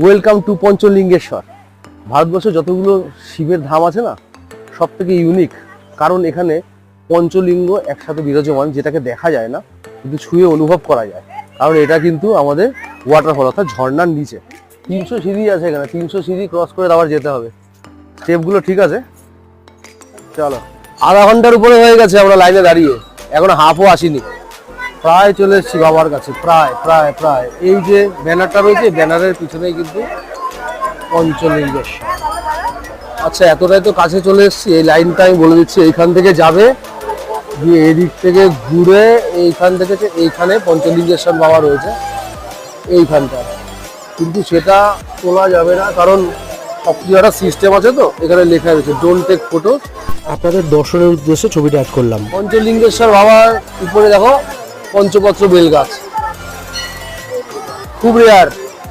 Welcome to Panchalingeshwar. ভারতবর্ষে যতগুলো শিবের ধাম আছে না, সব থেকে ইউনিক, কারণ এখানে পঞ্চলিঙ্গ একসাথে বিরাজমান, যেটাকে দেখা যায় না কিন্তু ছুঁয়ে অনুভব করা যায়। কারণ এটা কিন্তু আমাদের ওয়াটারফল অর্থাৎ ঝর্ণার নিচে। 300 সিঁড়ি আছে এখানে, 300 সিঁড়ি ক্রস করে আবার যেতে হবে। স্টেপগুলো ঠিক আছে। চলো, আধা ঘন্টার উপরে হয়ে গেছে আমরা লাইনে দাঁড়িয়ে, এখনো হাফও আসিনি। প্রায় চলে এসেছি বাবার কাছে, প্রায় প্রায় প্রায়। এই যে ব্যানারটা রয়েছে, ব্যানারের পিছনেই কিন্তু পঞ্চলিঙ্গেশ্বর। আচ্ছা, এতটাই তো কাছে চলে এসেছি। এই লাইনটা আমি বলে দিচ্ছি, এইখান থেকে যাবে, দিয়ে এদিক থেকে ঘুরে এইখান থেকে এইখানে পঞ্চলিঙ্গেশ্বর বাবা রয়েছে এইখানটা। কিন্তু সেটা তোলা যাবে না, কারণ সব কিছু একটা সিস্টেম আছে, তো এখানে লেখা রয়েছে ডোন্ট টেক ফটো। আপনাদের দর্শনের উদ্দেশ্যে ছবিটা অ্যাড করলাম। পঞ্চলিঙ্গেশ্বর বাবার উপরে দেখো পঞ্চপত্র বেল গাছ, খুব রেয়ার।